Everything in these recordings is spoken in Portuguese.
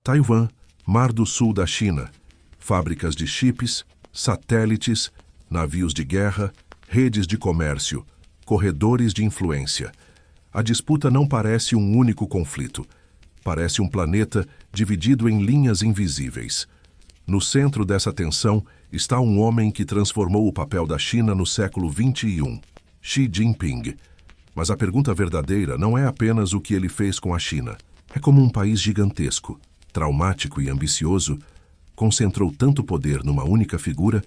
Taiwan, Mar do Sul da China, fábricas de chips, satélites, navios de guerra, redes de comércio, corredores de influência. A disputa não parece um único conflito. Parece um planeta dividido em linhas invisíveis. No centro dessa tensão está um homem que transformou o papel da China no século XXI, Xi Jinping. Mas a pergunta verdadeira não é apenas o que ele fez com a China. É como um país gigantesco, traumático e ambicioso, concentrou tanto poder numa única figura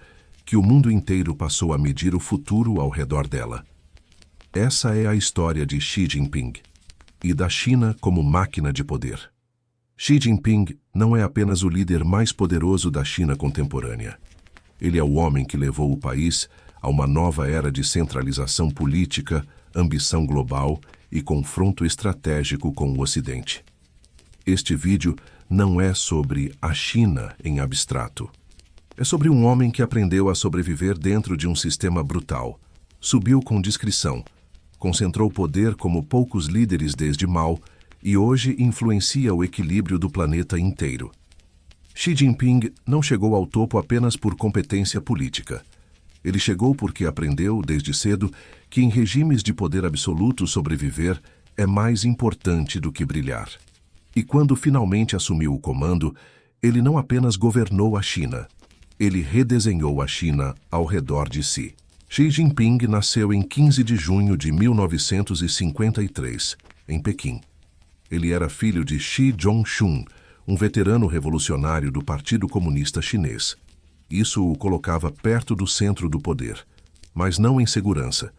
que o mundo inteiro passou a medir o futuro ao redor dela. Essa é a história de Xi Jinping e da China como máquina de poder. Xi Jinping não é apenas o líder mais poderoso da China contemporânea. Ele é o homem que levou o país a uma nova era de centralização política, ambição global e confronto estratégico com o Ocidente. Este vídeo não é sobre a China em abstrato. É sobre um homem que aprendeu a sobreviver dentro de um sistema brutal, subiu com discrição, concentrou poder como poucos líderes desde Mao e hoje influencia o equilíbrio do planeta inteiro. Xi Jinping não chegou ao topo apenas por competência política. Ele chegou porque aprendeu, desde cedo, que em regimes de poder absoluto sobreviver é mais importante do que brilhar. E quando finalmente assumiu o comando, ele não apenas governou a China, ele redesenhou a China ao redor de si. Xi Jinping nasceu em 15 de junho de 1953, em Pequim. Ele era filho de Xi Zhongxun, um veterano revolucionário do Partido Comunista Chinês. Isso o colocava perto do centro do poder, mas não em segurança.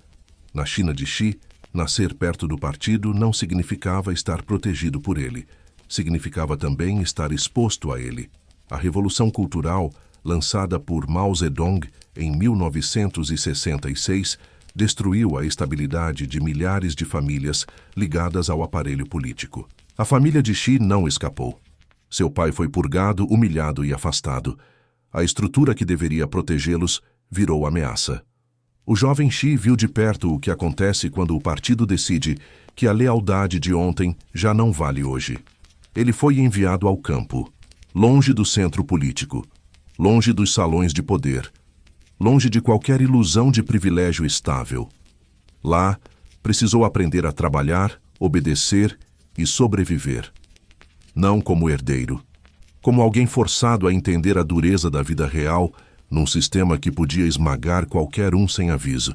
Na China de Xi, nascer perto do partido não significava estar protegido por ele. Significava também estar exposto a ele. A Revolução Cultural, lançada por Mao Zedong em 1966, destruiu a estabilidade de milhares de famílias ligadas ao aparelho político. A família de Xi não escapou. Seu pai foi purgado, humilhado e afastado. A estrutura que deveria protegê-los virou ameaça. O jovem Xi viu de perto o que acontece quando o partido decide que a lealdade de ontem já não vale hoje. Ele foi enviado ao campo, longe do centro político, longe dos salões de poder, longe de qualquer ilusão de privilégio estável. Lá, precisou aprender a trabalhar, obedecer e sobreviver. Não como herdeiro, como alguém forçado a entender a dureza da vida real num sistema que podia esmagar qualquer um sem aviso.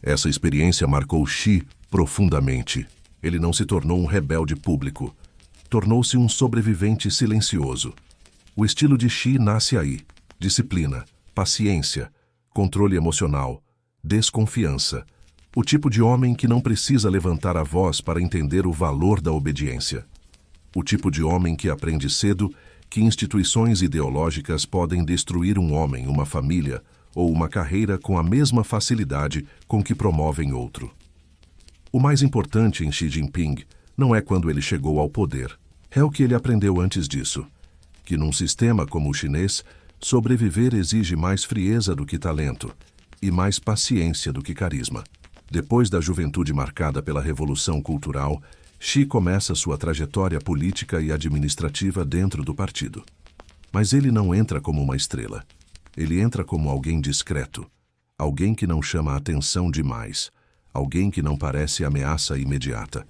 Essa experiência marcou Xi profundamente. Ele não se tornou um rebelde público. Tornou-se um sobrevivente silencioso. O estilo de Xi nasce aí: disciplina, paciência, controle emocional, desconfiança. O tipo de homem que não precisa levantar a voz para entender o valor da obediência. O tipo de homem que aprende cedo que instituições ideológicas podem destruir um homem, uma família ou uma carreira com a mesma facilidade com que promovem outro. O mais importante em Xi Jinping não é quando ele chegou ao poder. É o que ele aprendeu antes disso. Que num sistema como o chinês, sobreviver exige mais frieza do que talento e mais paciência do que carisma. Depois da juventude marcada pela Revolução Cultural, Xi começa sua trajetória política e administrativa dentro do partido. Mas ele não entra como uma estrela. Ele entra como alguém discreto, alguém que não chama a atenção demais, alguém que não parece ameaça imediata.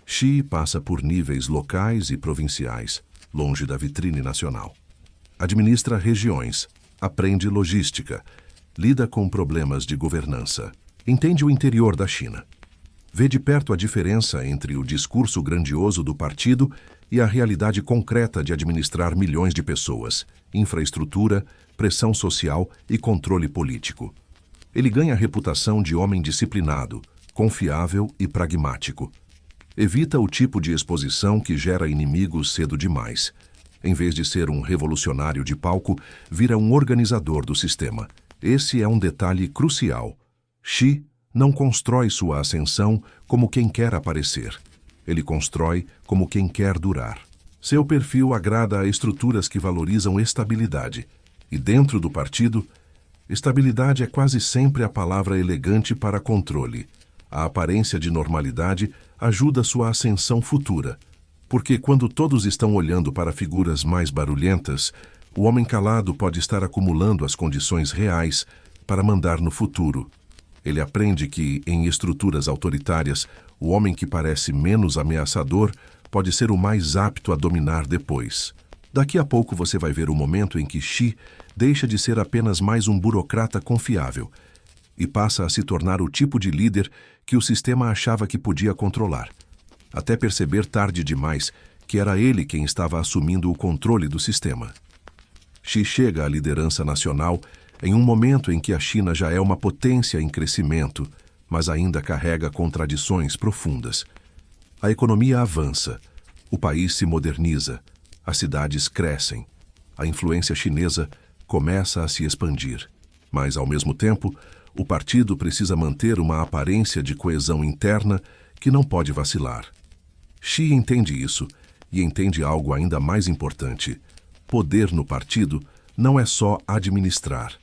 Xi passa por níveis locais e provinciais, longe da vitrine nacional. Administra regiões, aprende logística, lida com problemas de governança, entende o interior da China. Vê de perto a diferença entre o discurso grandioso do partido e a realidade concreta de administrar milhões de pessoas, infraestrutura, pressão social e controle político. Ele ganha a reputação de homem disciplinado, confiável e pragmático. Evita o tipo de exposição que gera inimigos cedo demais. Em vez de ser um revolucionário de palco, vira um organizador do sistema. Esse é um detalhe crucial. Xi não constrói sua ascensão como quem quer aparecer. Ele constrói como quem quer durar. Seu perfil agrada a estruturas que valorizam estabilidade. E dentro do partido, estabilidade é quase sempre a palavra elegante para controle. A aparência de normalidade ajuda sua ascensão futura. Porque quando todos estão olhando para figuras mais barulhentas, o homem calado pode estar acumulando as condições reais para mandar no futuro. Ele aprende que, em estruturas autoritárias, o homem que parece menos ameaçador pode ser o mais apto a dominar depois. Daqui a pouco você vai ver o momento em que Xi deixa de ser apenas mais um burocrata confiável e passa a se tornar o tipo de líder que o sistema achava que podia controlar, até perceber tarde demais que era ele quem estava assumindo o controle do sistema. Xi chega à liderança nacional em um momento em que a China já é uma potência em crescimento, mas ainda carrega contradições profundas. A economia avança, o país se moderniza, as cidades crescem, a influência chinesa começa a se expandir. Mas, ao mesmo tempo, o partido precisa manter uma aparência de coesão interna que não pode vacilar. Xi entende isso e entende algo ainda mais importante. Poder no partido não é só administrar,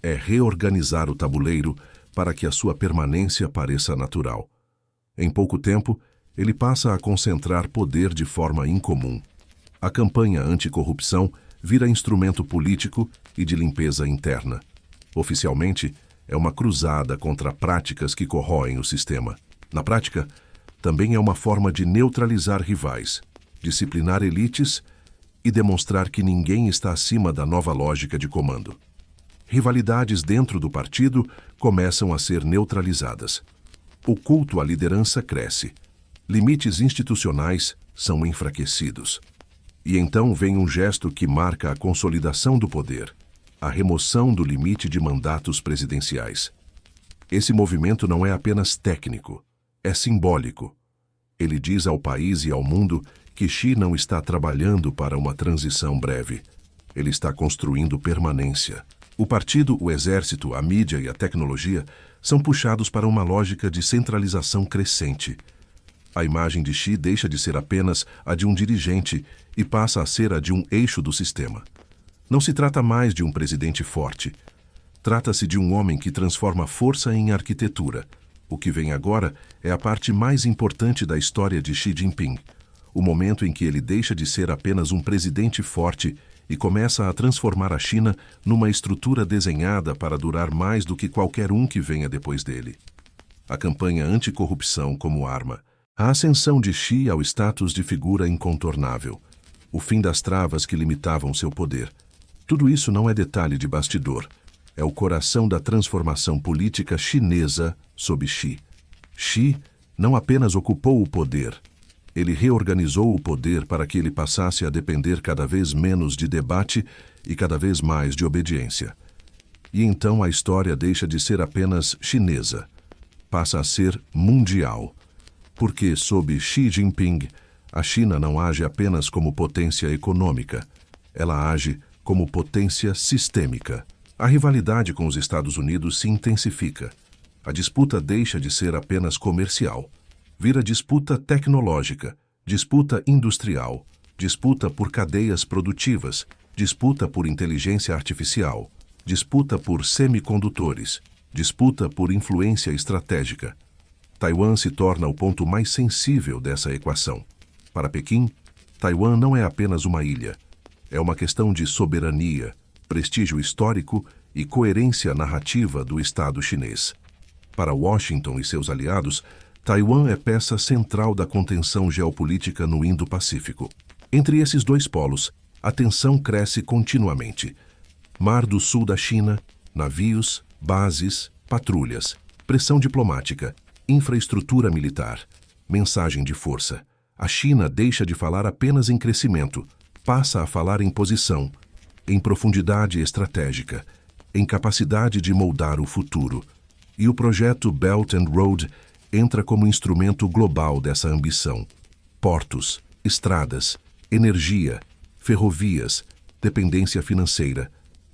é reorganizar o tabuleiro para que a sua permanência pareça natural. Em pouco tempo, ele passa a concentrar poder de forma incomum. A campanha anticorrupção vira instrumento político e de limpeza interna. Oficialmente, é uma cruzada contra práticas que corroem o sistema. Na prática, também é uma forma de neutralizar rivais, disciplinar elites e demonstrar que ninguém está acima da nova lógica de comando. Rivalidades dentro do partido começam a ser neutralizadas. O culto à liderança cresce. Limites institucionais são enfraquecidos. E então vem um gesto que marca a consolidação do poder, a remoção do limite de mandatos presidenciais. Esse movimento não é apenas técnico, é simbólico. Ele diz ao país e ao mundo que Xi não está trabalhando para uma transição breve. Ele está construindo permanência. O partido, o exército, a mídia e a tecnologia são puxados para uma lógica de centralização crescente. A imagem de Xi deixa de ser apenas a de um dirigente e passa a ser a de um eixo do sistema. Não se trata mais de um presidente forte. Trata-se de um homem que transforma força em arquitetura. O que vem agora é a parte mais importante da história de Xi Jinping, o momento em que ele deixa de ser apenas um presidente forte e começa a transformar a China numa estrutura desenhada para durar mais do que qualquer um que venha depois dele. A campanha anticorrupção como arma, a ascensão de Xi ao status de figura incontornável, o fim das travas que limitavam seu poder. Tudo isso não é detalhe de bastidor. É o coração da transformação política chinesa sob Xi. Xi não apenas ocupou o poder, ele reorganizou o poder para que ele passasse a depender cada vez menos de debate e cada vez mais de obediência. E então a história deixa de ser apenas chinesa, passa a ser mundial. Porque, sob Xi Jinping, a China não age apenas como potência econômica, ela age como potência sistêmica. A rivalidade com os Estados Unidos se intensifica. A disputa deixa de ser apenas comercial. Vira disputa tecnológica, disputa industrial, disputa por cadeias produtivas, disputa por inteligência artificial, disputa por semicondutores, disputa por influência estratégica. Taiwan se torna o ponto mais sensível dessa equação. Para Pequim, Taiwan não é apenas uma ilha. É uma questão de soberania, prestígio histórico e coerência narrativa do Estado chinês. Para Washington e seus aliados, Taiwan é peça central da contenção geopolítica no Indo-Pacífico. Entre esses dois polos, a tensão cresce continuamente. Mar do Sul da China, navios, bases, patrulhas, pressão diplomática, infraestrutura militar, mensagem de força. A China deixa de falar apenas em crescimento, passa a falar em posição, em profundidade estratégica, em capacidade de moldar o futuro. E o projeto Belt and Road entra como instrumento global dessa ambição. Portos, estradas, energia, ferrovias, dependência financeira,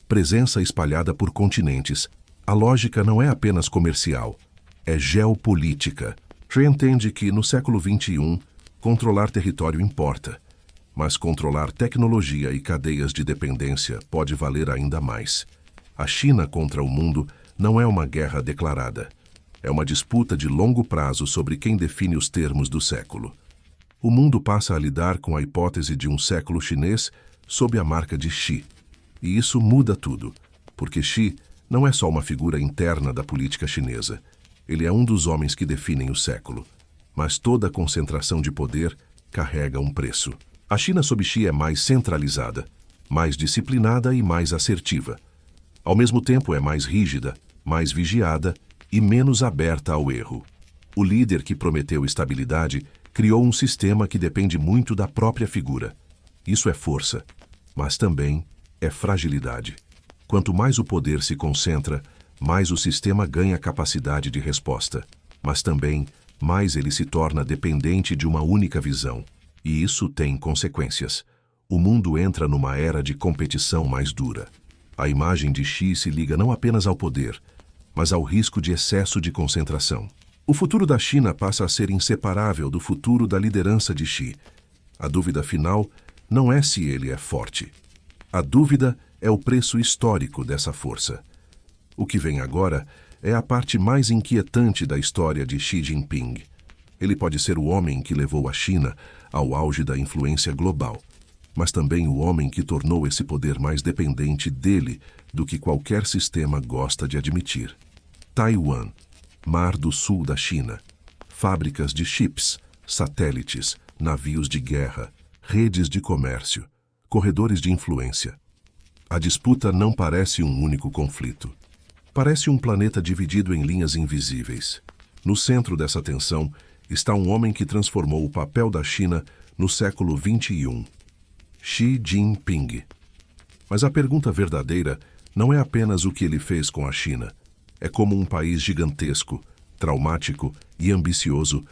presença espalhada por continentes. A lógica não é apenas comercial, é geopolítica. Xi entende que, no século XXI, controlar território importa, mas controlar tecnologia e cadeias de dependência pode valer ainda mais. A China contra o mundo não é uma guerra declarada. É uma disputa de longo prazo sobre quem define os termos do século. o mundo passa a lidar com a hipótese de um século chinês sob a marca de Xi. E isso muda tudo, porque Xi não é só uma figura interna da política chinesa. Ele é um dos homens que definem o século. Mas toda concentração de poder carrega um preço. A China sob Xi é mais centralizada, mais disciplinada e mais assertiva. Ao mesmo tempo é mais rígida, mais vigiada e menos aberta ao erro. O líder que prometeu estabilidade criou um sistema que depende muito da própria figura. Isso é força, mas também é fragilidade. Quanto mais o poder se concentra, mais o sistema ganha capacidade de resposta, mas também mais ele se torna dependente de uma única visão. E isso tem consequências. O mundo entra numa era de competição mais dura. A imagem de Xi se liga não apenas ao poder, mas ao risco de excesso de concentração. O futuro da China passa a ser inseparável do futuro da liderança de Xi. A dúvida final não é se ele é forte. A dúvida é o preço histórico dessa força. O que vem agora é a parte mais inquietante da história de Xi Jinping. Ele pode ser o homem que levou a China ao auge da influência global, mas também o homem que tornou esse poder mais dependente dele do que qualquer sistema gosta de admitir. Taiwan, Mar do Sul da China, fábricas de chips, satélites, navios de guerra, redes de comércio, corredores de influência. A disputa não parece um único conflito. Parece um planeta dividido em linhas invisíveis. No centro dessa tensão está um homem que transformou o papel da China no século XXI. Xi Jinping. Mas a pergunta verdadeira não é apenas o que ele fez com a China. É como um país gigantesco, traumático e ambicioso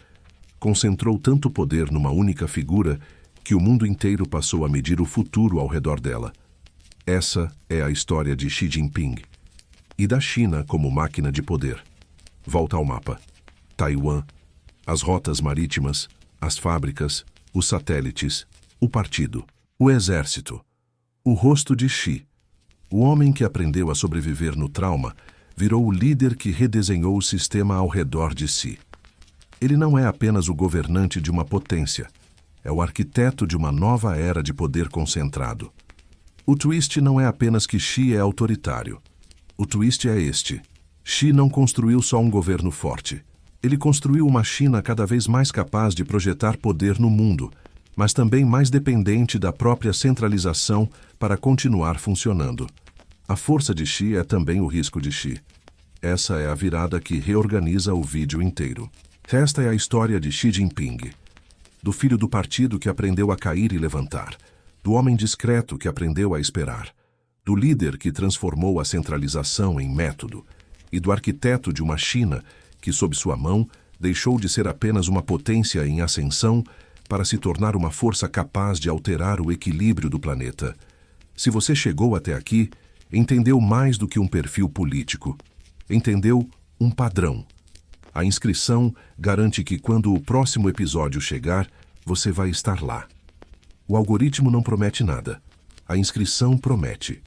concentrou tanto poder numa única figura que o mundo inteiro passou a medir o futuro ao redor dela. Essa é a história de Xi Jinping e da China como máquina de poder. Volta ao mapa. Taiwan, as rotas marítimas, as fábricas, os satélites, o partido, o exército, o rosto de Xi. O homem que aprendeu a sobreviver no trauma virou o líder que redesenhou o sistema ao redor de si. Ele não é apenas o governante de uma potência, é o arquiteto de uma nova era de poder concentrado. O twist não é apenas que Xi é autoritário. O twist é este. Xi não construiu só um governo forte. Ele construiu uma China cada vez mais capaz de projetar poder no mundo, mas também mais dependente da própria centralização para continuar funcionando. A força de Xi é também o risco de Xi. Essa é a virada que reorganiza o vídeo inteiro. Esta é a história de Xi Jinping, do filho do partido que aprendeu a cair e levantar, do homem discreto que aprendeu a esperar, do líder que transformou a centralização em método e do arquiteto de uma China que, sob sua mão, deixou de ser apenas uma potência em ascensão para se tornar uma força capaz de alterar o equilíbrio do planeta. Se você chegou até aqui, entendeu mais do que um perfil político. Entendeu um padrão. A inscrição garante que quando o próximo episódio chegar, você vai estar lá. O algoritmo não promete nada. A inscrição promete.